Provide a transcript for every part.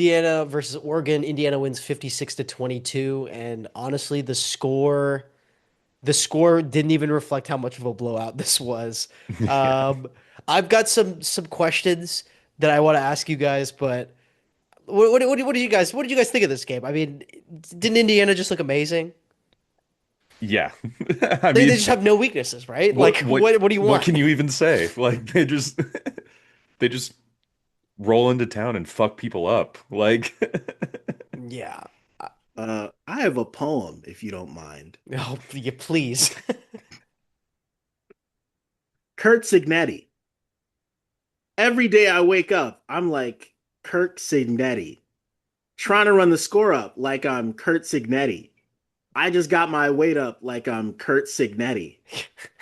Indiana versus Oregon. Indiana wins 56-22, and honestly, the score didn't even reflect how much of a blowout this was. Yeah. Um, I've got some questions that I want to ask you guys, but what did you guys think of this game? I mean, didn't Indiana just look amazing? Yeah. I They mean, just have no weaknesses, right? Like, what what what do you what want? can you even say? Like they just roll into town and fuck people up. Like Yeah. I have a poem, if you don't mind. Oh, yeah, please. Kurt Signetti. Every day I wake up, I'm like Kurt Signetti, trying to run the score up like I'm Kurt Signetti. I just got my weight up like I'm Kurt Signetti.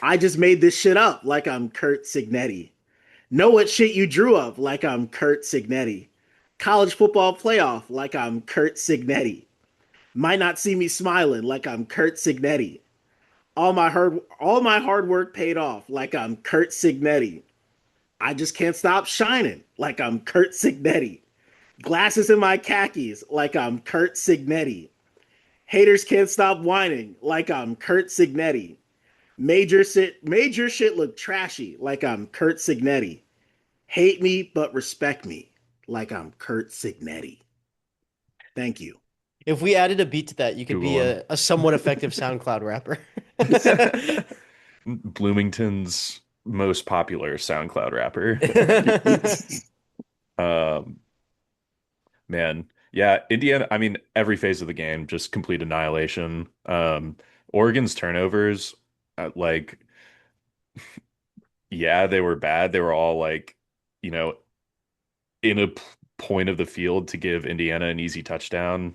I just made this shit up like I'm Kurt Signetti. Know what shit you drew up like I'm Kurt Signetti. College football playoff like I'm Kurt Signetti. Might not see me smiling like I'm Kurt Signetti. All my hard work paid off like I'm Kurt Signetti. I just can't stop shining like I'm Kurt Signetti. Glasses in my khakis like I'm Kurt Signetti. Haters can't stop whining like I'm Kurt Signetti. Major shit look trashy like I'm Kurt Signetti. Hate me but respect me like I'm Kurt Signetti. Thank you. If we added a beat to that, you could Google be one. a somewhat effective SoundCloud rapper. Bloomington's most popular SoundCloud rapper. Um, Man, yeah, Indiana, I mean, every phase of the game, just complete annihilation. Oregon's turnovers, like, yeah, they were bad. They were all like, you know, in a point of the field to give Indiana an easy touchdown.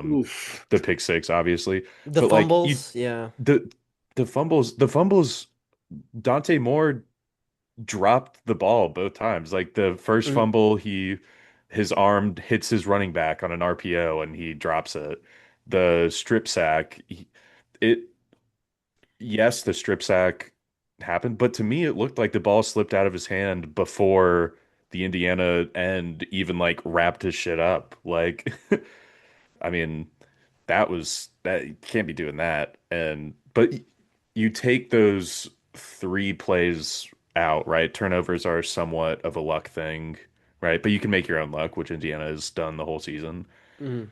Oof. The pick six, obviously, The but like you, fumbles, yeah. the the fumbles, Dante Moore dropped the ball both times. Like the first Mhm. fumble, his arm hits his running back on an RPO and he drops it. The strip sack, it yes, the strip sack happened, but to me it looked like the ball slipped out of his hand before the Indiana end even like wrapped his shit up. Like I mean, that you can't be doing that. And but you take those three plays out, right? Turnovers are somewhat of a luck thing, right? But you can make your own luck, which Indiana has done the whole season. Mhm.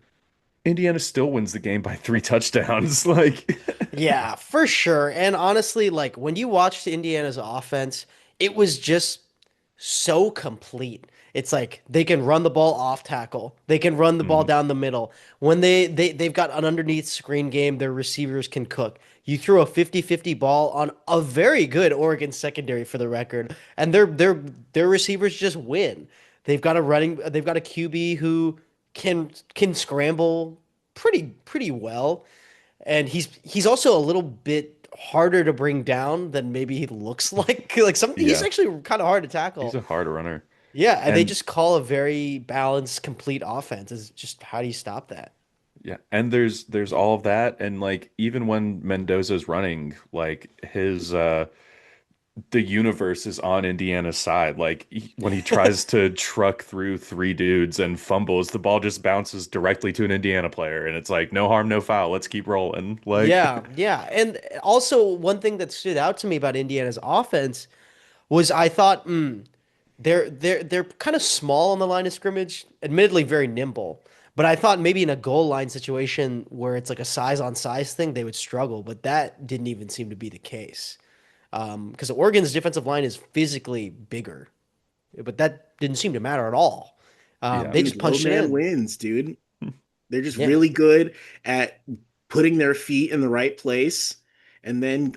Indiana still wins the game by three touchdowns. Like, Yeah, for sure. And honestly, like when you watched Indiana's offense, it was just so complete. It's like they can run the ball off tackle. They can run the ball mhm. down the middle. When they've got an underneath screen game, their receivers can cook. You threw a 50-50 ball on a very good Oregon secondary for the record, and their receivers just win. They've got a QB who can scramble pretty well. And he's also a little bit harder to bring down than maybe he looks like. Like some he's Yeah, actually kind of hard to he's tackle. a hard runner. Yeah, and they And just call a very balanced, complete offense. Is just how do you stop that? yeah, and there's all of that. And like even when Mendoza's running, like his the universe is on Indiana's side. Like when he tries to truck through three dudes and fumbles, the ball just bounces directly to an Indiana player, and it's like no harm, no foul. Let's keep rolling. Like, Yeah, yeah. And also one thing that stood out to me about Indiana's offense was I thought, they're kind of small on the line of scrimmage, admittedly very nimble. But I thought maybe in a goal line situation where it's like a size on size thing, they would struggle, but that didn't even seem to be the case. Because Oregon's defensive line is physically bigger, but that didn't seem to matter at all. yeah, They Dude, just low punched it man in. wins, dude. They're just Yeah. really good at putting their feet in the right place and then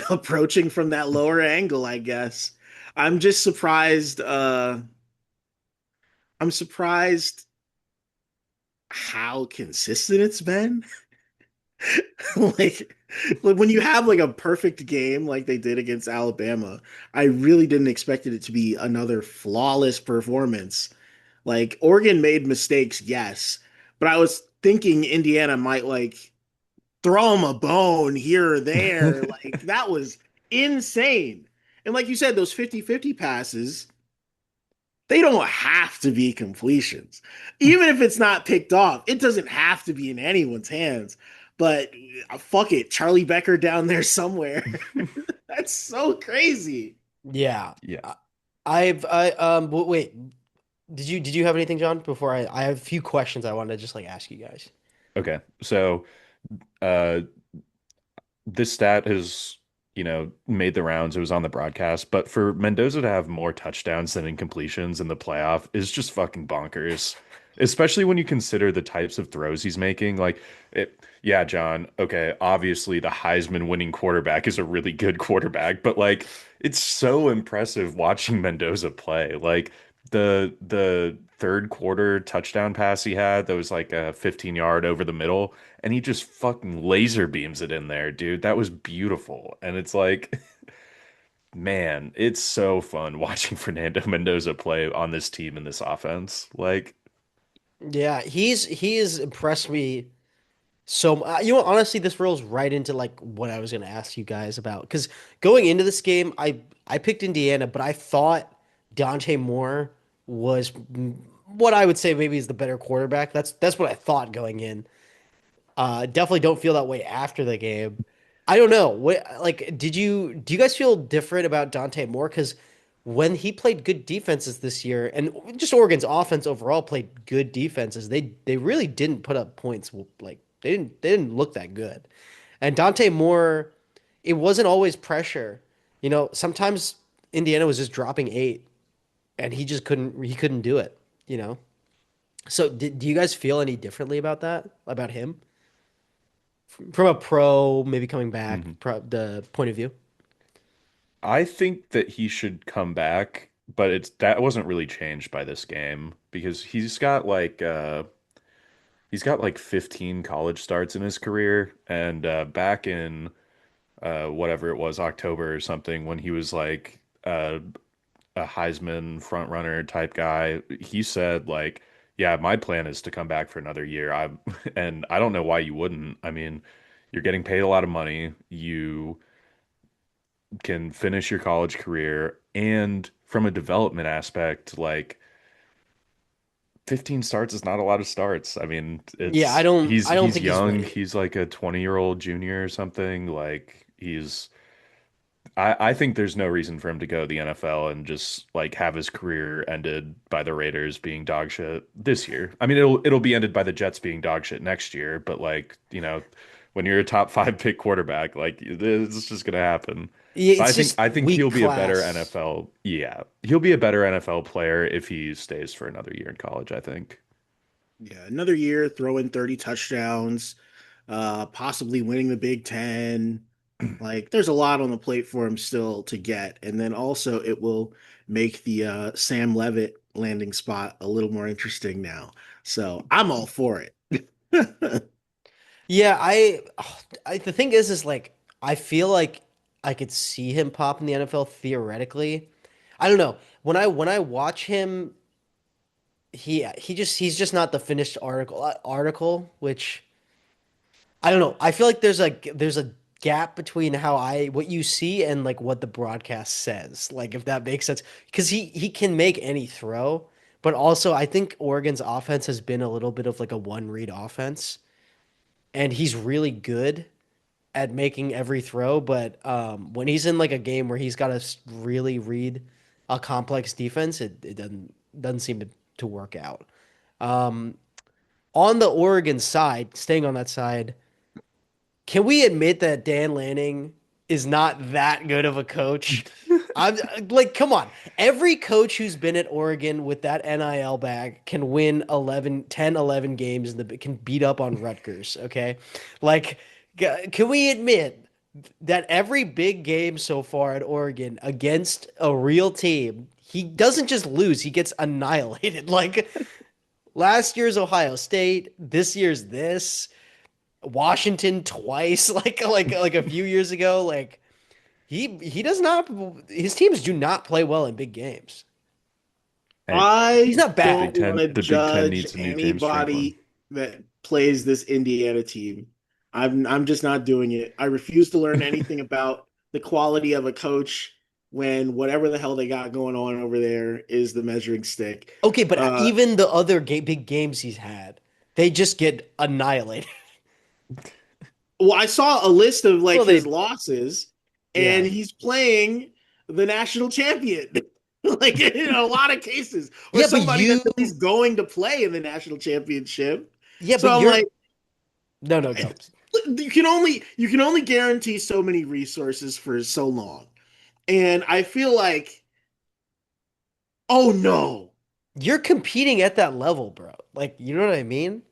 approaching from that lower angle, I guess. I'm just surprised I'm surprised how consistent it's been. like like when you have like a perfect game like they did against Alabama, I really didn't expect it to be another flawless performance. Like Oregon made mistakes, yes, but I was thinking Indiana might like throw him a bone here or there. Like that was insane. And like you said, those 50-50 passes, They don't have to be completions. Even if it's not picked off, it doesn't have to be in anyone's hands. But fuck it, Charlie Becker down there somewhere. That's so crazy. Yeah. Yeah. I- wait, did you have anything, John? Before I have a few questions I wanted to just like ask you guys. Okay. So, uh, this stat has, made the rounds. It was on the broadcast, but for Mendoza to have more touchdowns than incompletions in the playoff is just fucking bonkers. Especially when you consider the types of throws he's making. Yeah, John, okay, obviously the Heisman winning quarterback is a really good quarterback, but like it's so impressive watching Mendoza play. Like the third quarter touchdown pass he had that was like a 15-yard over the middle and he just fucking laser beams it in there, dude. That was beautiful. And it's like, man, it's so fun watching Fernando Mendoza play on this team and this offense. Like, Yeah, he has impressed me so honestly, this rolls right into like what I was gonna ask you guys about. Because going into this game, I picked Indiana, but I thought Dante Moore was what I would say maybe is the better quarterback. That's what I thought going in. Definitely don't feel that way after the game. I don't know. What like do you guys feel different about Dante Moore? Because when he played good defenses this year, and just Oregon's offense overall played good defenses, they really didn't put up points. Like they didn't look that good. And Dante Moore, it wasn't always pressure. Sometimes Indiana was just dropping eight, and he couldn't do it. You know. So do you guys feel any differently about that? About him? From a pro, maybe coming back, mhm. the point of view. I think that he should come back, but that wasn't really changed by this game because he's got like 15 college starts in his career, and back in whatever it was, October or something, when he was like a Heisman front runner type guy, he said like, "Yeah, my plan is to come back for another year." And I don't know why you wouldn't. I mean, you're getting paid a lot of money. You can finish your college career, and from a development aspect, like 15 starts is not a lot of starts. I mean, Yeah, it's he's I don't he's think he's young. ready. He's like a 20-year-old junior or something. Like I think there's no reason for him to go to the NFL and just like have his career ended by the Raiders being dog shit this year. I mean, it'll be ended by the Jets being dog shit next year, but like, when you're a top five pick quarterback, like it's just gonna happen. Yeah, But I it's think just I think weak he'll be a better class. NFL. Yeah, he'll be a better NFL player if he stays for another year in college, I think. Yeah, another year, throwing 30 touchdowns, possibly winning the Big Ten. Like, there's a lot on the plate for him still to get. And then also, it will make the Sam Levitt landing spot a little more interesting now. So I'm all for it. Yeah, the thing is like I feel like I could see him pop in the NFL theoretically. I don't know. When I watch him, he's just not the finished article, which I don't know. I feel like there's a gap between what you see and like what the broadcast says. Like if that makes sense. Because he can make any throw, but also I think Oregon's offense has been a little bit of like a one read offense, and he's really good at making every throw. But when he's in like a game where he's got to really read a complex defense, it doesn't seem to work out. Um, on the Oregon side, staying on that side. Can we admit that Dan Lanning is not that good of a coach? I'm like, come on. Every coach who's been at Oregon with that NIL bag can win 11, 10, 11 games and can beat up on Rutgers, okay? Like, can we admit that every big game so far at Oregon against a real team, he doesn't just lose, he gets annihilated. Like last year's Ohio State, this year's this. Washington twice, like a few years ago. Like he does not. His teams do not play well in big games. Hey, He's I not the bad. Big don't want Ten, to the Big Ten judge needs a new James Franklin. anybody that plays this Indiana team. I'm just not doing it. I refuse to learn anything about the quality of a coach. when whatever the hell they got going on over there is the measuring stick. Okay, but Uh, even the other big games he's had, they just get annihilated. well, I saw a list of like Well, his they, losses, and yeah. he's playing the national champion. Like in a lot of cases, or Yeah, but somebody that's at least going to play in the national championship. yeah, So but I'm like, no, no, go. you can only guarantee so many resources for so long. And I feel like, oh no, You're competing at that level, bro. Like, you know what I mean?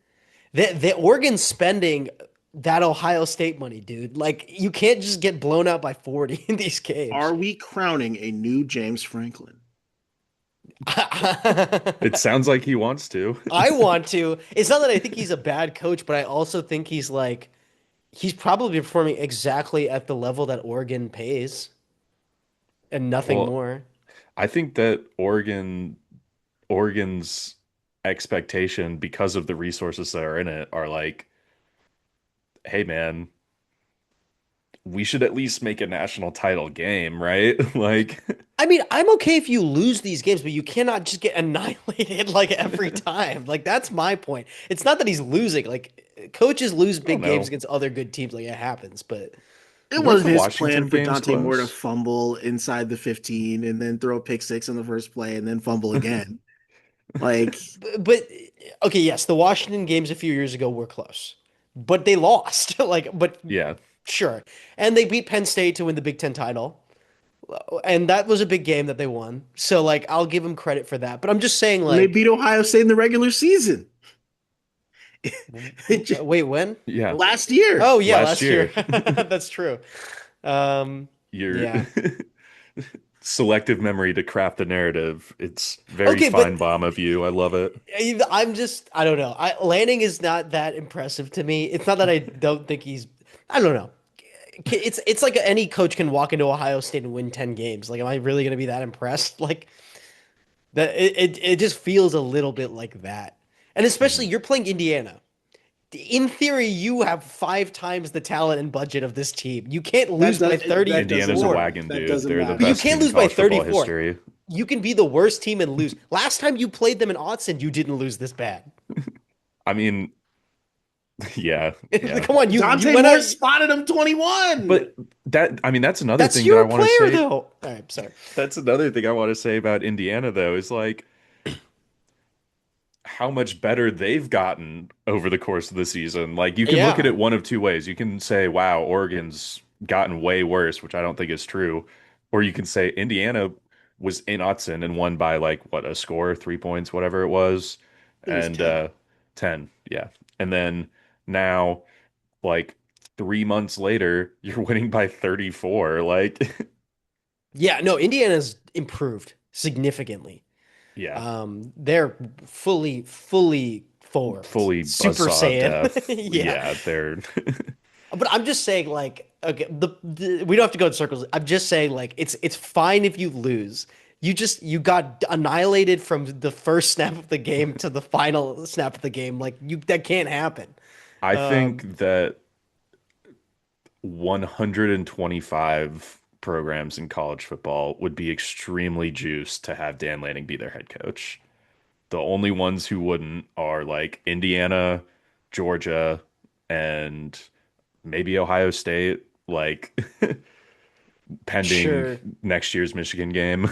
The Oregon spending that Ohio State money, dude. Like, you can't just get blown out by 40 in these games. are we crowning a new James Franklin? It sounds like he wants to. I want to. It's not that I think he's a bad coach, but I also think he's probably performing exactly at the level that Oregon pays and nothing Well, more. I think that Oregon's expectation because of the resources that are in it are like, hey man, we should at least make a national title game, right? Like, I mean, I'm okay if you lose these games, but you cannot just get annihilated like every time. Like that's my point. It's not that he's losing. Like coaches lose I don't big games know. against other good teams. Like it happens, but It Weren't wasn't the his plan Washington for games Dante Moore to close? fumble inside the 15 and then throw a pick six in the first play and then fumble again. Like, but okay, yes, the Washington games a few years ago were close, but they lost. Like, but Yeah. sure, and they beat Penn State to win the Big Ten title, and that was a big game that they won. So like, I'll give them credit for that. But I'm just saying, and they like, beat Ohio State in the regular season. wait, when? Yeah. Last year. Oh yeah, Last last year. year. That's true. Um, Your yeah. selective memory to craft the narrative. It's very Okay, but Feinbaum of you. I love it. I'm just I don't know. Lanning is not that impressive to me. It's not that I don't think he's I don't know. It's like any coach can walk into Ohio State and win 10 games. Like, am I really gonna be that impressed? Like that it just feels a little bit like that. And especially Mhm. you're playing Indiana. In theory, you have 5 times the talent and budget of this team. You can't That lose by does that doesn't Indiana's a 34. matter. wagon, That dude. doesn't They're the But you matter. best can't team in lose by college football 34. history. You can be the worst team and lose. Last time you played them in Autzen, you didn't lose this bad. I mean, yeah, yeah. Come on, you Dante went Moore out. spotted him 21. But I mean, that's another That's thing that I your want to player, say. though. All right, sorry. That's another thing I want to say about Indiana, though, is like how much better they've gotten over the course of the season. Like you can look at Yeah, it one of two ways. You can say, wow, Oregon's gotten way worse, which I don't think is true. Or you can say Indiana was in Autzen and won by like what, a score, 3 points, whatever it was. It was And 10. 10, yeah. And then now, like 3 months later, you're winning by 34. Like, yeah. No, Indiana's improved significantly. yeah, They're fully formed, fully Super buzzsaw Saiyan. death. Yeah, Yeah, they're but I'm just saying, like, okay, we don't have to go in circles. I'm just saying, like, it's fine if you lose. You got annihilated from the first snap of the game to the final snap of the game. Like, you that can't happen. I Um, think that 125 programs in college football would be extremely juiced to have Dan Lanning be their head coach. The only ones who wouldn't are like Indiana, Georgia, and maybe Ohio State, like pending sure. next year's Michigan game.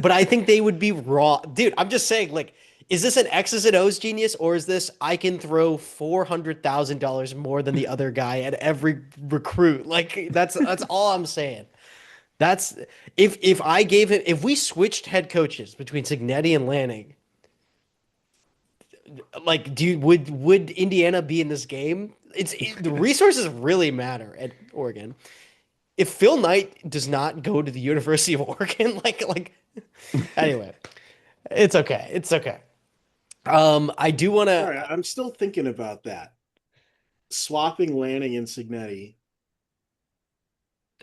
But I think they would be raw. Dude, I'm just saying, like, is this an X's and O's genius, or is this I can throw $400,000 more than the other guy at every recruit? Like, that's all I'm saying. That's if I gave him if we switched head coaches between Signetti and Lanning, like, would Indiana be in this game? The resources really matter at Oregon. If Phil Knight does not go to the University of Oregon, like anyway, it's okay. It's okay. I do want All to. right, I'm still thinking about that. Swapping Lanning and Signetti.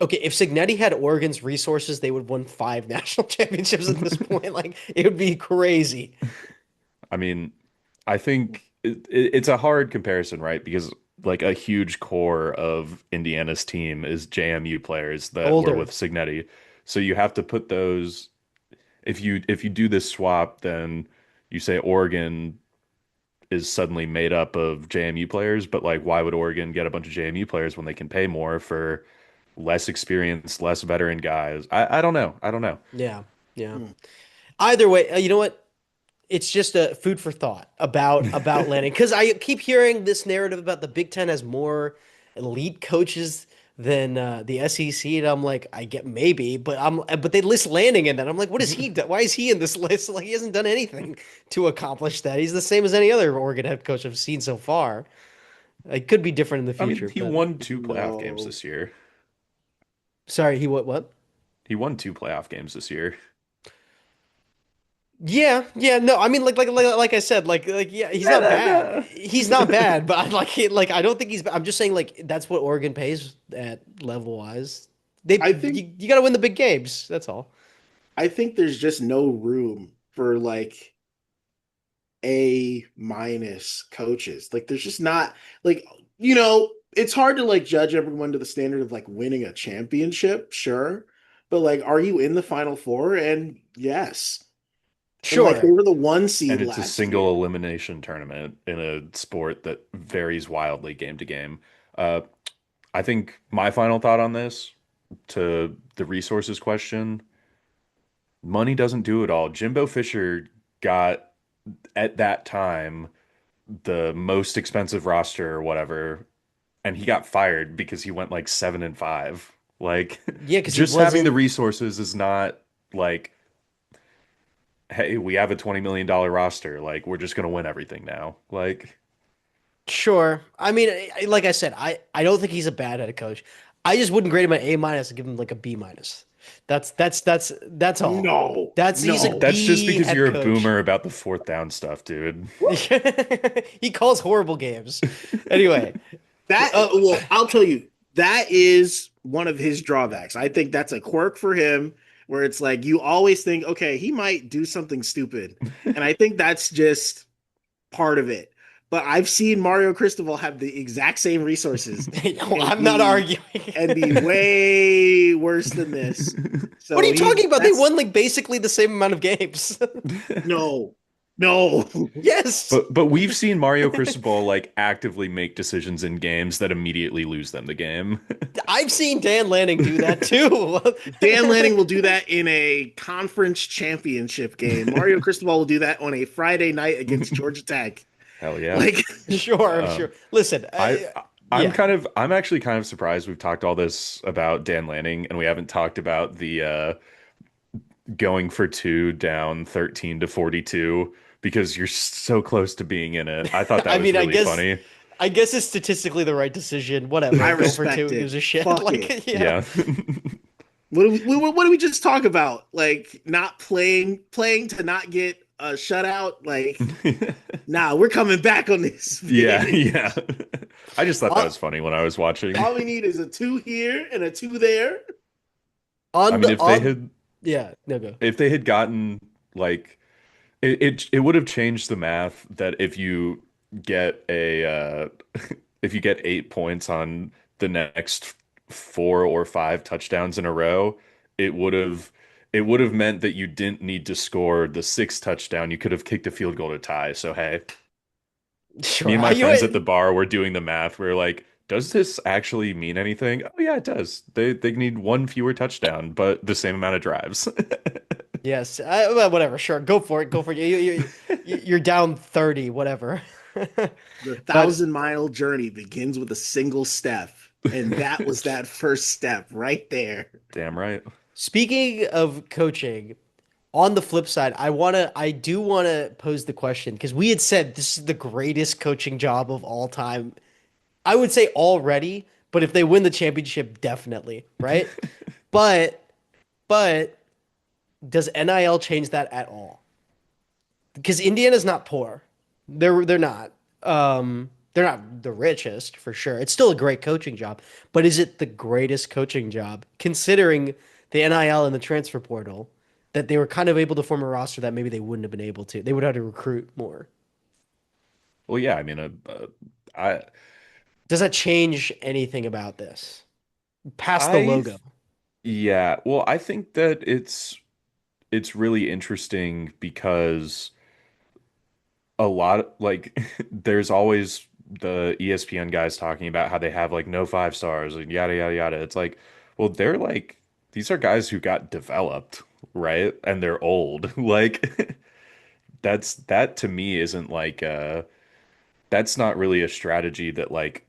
Okay, if Signetti had Oregon's resources, they would won 5 national championships at this point. Like it would be crazy. I mean, I think it's a hard comparison, right? Because like a huge core of Indiana's team is JMU players that were with Older. Signetti. So you have to put those if you do this swap, then you say Oregon is suddenly made up of JMU players, but like why would Oregon get a bunch of JMU players when they can pay more for less experienced, less veteran guys? I don't know. I don't know. Yeah, yeah. Hmm. Either way, you know what? It's just a food for thought about landing because I keep hearing this narrative about the Big Ten has more elite coaches than the SEC, and I'm like, I get maybe, but they list Lanning in that. I'm like, what is he? Why is he in this list? Like, he hasn't done anything to accomplish that. He's the same as any other Oregon head coach I've seen so far. It could be different in the I mean, future, he but won two playoff games No. this year. sorry, he what? He won two playoff games this year. Yeah, yeah, no, I mean like I said, yeah, he's No, not no, bad. no. He's not bad, but I like I don't think he's I'm just saying like that's what Oregon pays at level wise. I think You got to win the big games, that's all. I think there's just no room for like A- coaches. Like there's just not like it's hard to like judge everyone to the standard of like winning a championship, sure. But like are you in the final four? And yes. And like they Sure. were the one And seed it's a last single year. elimination tournament in a sport that varies wildly game to game. Uh, I think my final thought on this, to the resources question, money doesn't do it all. Jimbo Fisher got at that time the most expensive roster or whatever, and he got fired because he went like 7-5. Like, Yeah, because he just having the wasn't resources is not like, hey, we have a $20 million roster. Like, we're just gonna win everything now. Like, sure. I mean, like I said, I don't think he's a bad head coach. I just wouldn't grade him an A minus and give him like a B minus. That's all. No, That's he's a no. that's just B because head you're a coach. boomer about the fourth down stuff, dude. He calls horrible games. Anyway, That oh, well, I'll tell you, that is one of his drawbacks. I think that's a quirk for him where it's like you always think, okay, he might do something stupid. And I think that's just part of it. But I've seen Mario Cristobal have the exact same resources and I'm not be arguing. way worse than this. What are So you he's talking about? They that's won like basically the same amount of games. no, no. Yes. But we've seen Mario Cristobal like actively make decisions in games that immediately lose them the game. I've seen Dan Lanning do that too. Dan Lanning will do that in a conference championship game. Mario Cristobal will do that on a Friday night against Georgia Tech. Hell yeah. Like, Sure, Um, sure. Listen, I yeah. I'm actually kind of surprised we've talked all this about Dan Lanning and we haven't talked about the going for two down 13 to 42 because you're so close to being in it. I thought that I was mean, really funny. I guess it's statistically the right decision. Whatever. I Go for two. respect Who gives it. a shit? Fuck it. Like, yeah. Yeah. What do we just talk about? Like not playing to not get a shutout. Like, nah, we're coming back on this, Yeah, bitch. yeah. I just thought that On, was funny when I was watching. All we need is a two here and a two there. I on mean, the on. Yeah. No go. if they had gotten like it would have changed the math that if you get a if you get 8 points on the next 4 or 5 touchdowns in a row, it would have it would have meant that you didn't need to score the sixth touchdown. You could have kicked a field goal to tie. So hey, me Sure. and Are my you? friends at the bar were doing the math. We are like, does this actually mean anything? Oh yeah, it does. They need one fewer touchdown, but the same amount of drives. Yes. Well, whatever. Sure. Go for it. Go for it. You're down 30. Whatever. The But 1,000 mile journey begins with a single step, and that was that first step right there. Damn right. speaking of coaching, on the flip side, I do wanna pose the question because we had said this is the greatest coaching job of all time. I would say already, but if they win the championship, definitely, right? But but does NIL change that at all? Because Indiana's not poor. They're not. They're not the richest for sure. It's still a great coaching job, but is it the greatest coaching job considering the NIL and the transfer portal that they were kind of able to form a roster that maybe they wouldn't have been able to. They would have to recruit more. Well, yeah, I mean, Does that change anything about this past the I logo? Yeah, well, I think that it's really interesting because a lot like there's always the ESPN guys talking about how they have like no 5 stars and yada yada yada. It's like, well, they're like these are guys who got developed, right? And they're old. Like that to me isn't like that's not really a strategy that like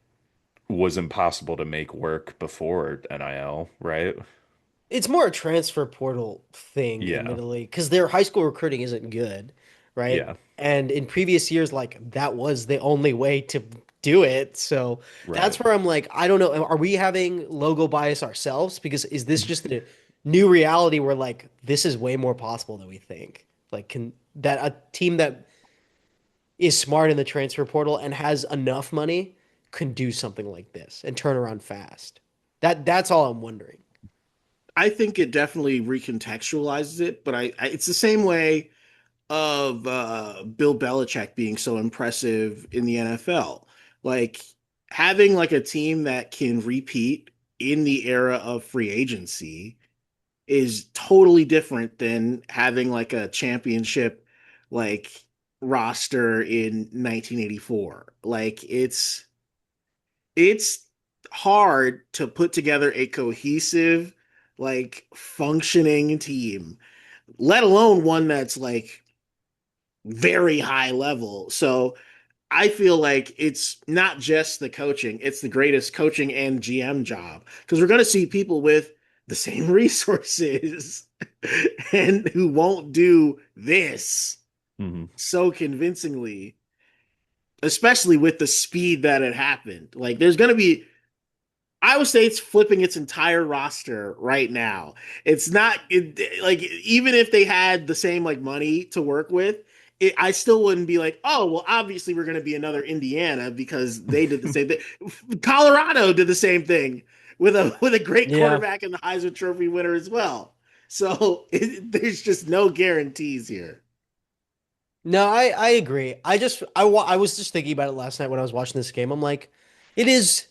was impossible to make work before NIL, right? It's more a transfer portal thing, Yeah. admittedly, because their high school recruiting isn't good, right? Yeah. And in previous years, like that was the only way to do it. So that's Right. where I'm like, I don't know. Are we having logo bias ourselves? Because is this just a new reality where like this is way more possible than we think? Like, can that a team that is smart in the transfer portal and has enough money can do something like this and turn around fast? That's all I'm wondering. I think it definitely recontextualizes it, but it's the same way of Bill Belichick being so impressive in the NFL. Like having like a team that can repeat in the era of free agency is totally different than having like a championship like roster in 1984. Like it's hard to put together a cohesive like functioning team, let alone one that's like very high level. So I feel like it's not just the coaching, it's the greatest coaching and GM job because we're going to see people with the same resources and who won't do this Hmm. so convincingly, especially with the speed that it happened. Like there's going to be Iowa State's flipping its entire roster right now. It's not like even if they had the same like money to work with, I still wouldn't be like, oh well, obviously we're going to be another Indiana because they did the same thing. Colorado did the same thing with a great Yeah. quarterback and the Heisman Trophy winner as well. So there's just no guarantees here. No, I agree. I was just thinking about it last night when I was watching this game. I'm like, it is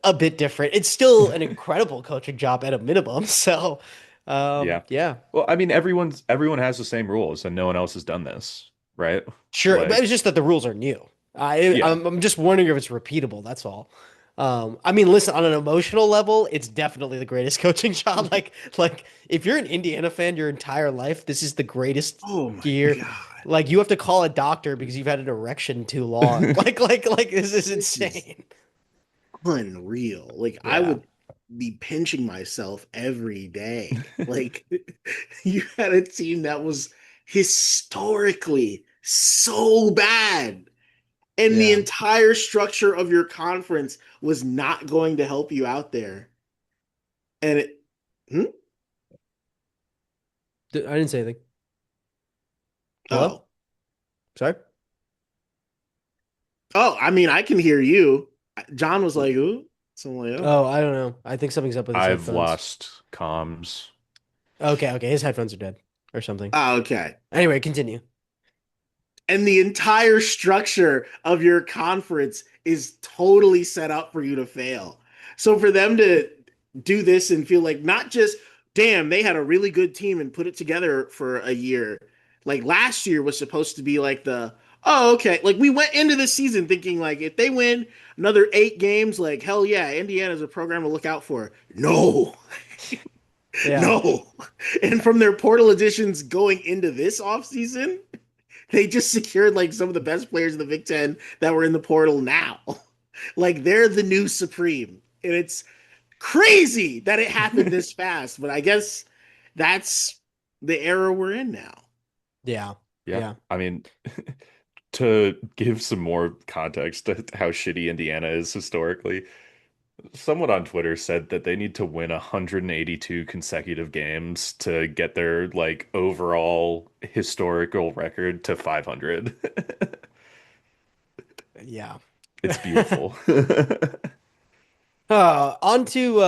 a bit different. It's still an incredible coaching job at a minimum. So, Yeah. yeah, Well, I mean, everyone has the same rules, and no one else has done this, right? sure. But it's Like, just that the rules are new. I yeah. I'm just wondering if it's repeatable. That's all. I mean, listen, on an emotional level, it's definitely the greatest coaching job. Like if you're an Indiana fan your entire life, this is the greatest Oh my year. God. Like you have to call a doctor because you've had an erection too long. Like this is This is insane. unreal. Like I Yeah. would be pinching myself every day. Like you had a team that was historically so bad, and the Yeah. entire structure of your conference was not going to help you out there. And it, hmm? I didn't say anything. Hello? Oh, Sorry? oh, I mean, I can hear you. John was like, "Ooh," so I'm like, "Oh, Oh, I don't know. I think something's up with his I've headphones. lost comms. Okay, his headphones are dead or something. oh, okay." Anyway, continue. And the entire structure of your conference is totally set up for you to fail. So for them to do this and feel like not just, damn, they had a really good team and put it together for a year. Like last year was supposed to be like oh, okay. Like we went into this season thinking like if they win another 8 games, like hell yeah, Indiana's a program to look out for. No, Yeah. no. And from their portal additions going into this offseason, they just secured like some of the best players in the Big Ten that were in the portal now. Like they're the new supreme, and it's crazy that it happened this fast. But I guess that's the era we're in now. Yeah. Yeah. Yeah. I mean, to give some more context to how shitty Indiana is historically, someone on Twitter said that they need to win 182 consecutive games to get their like overall historical record to 500. Yeah. It's beautiful. On to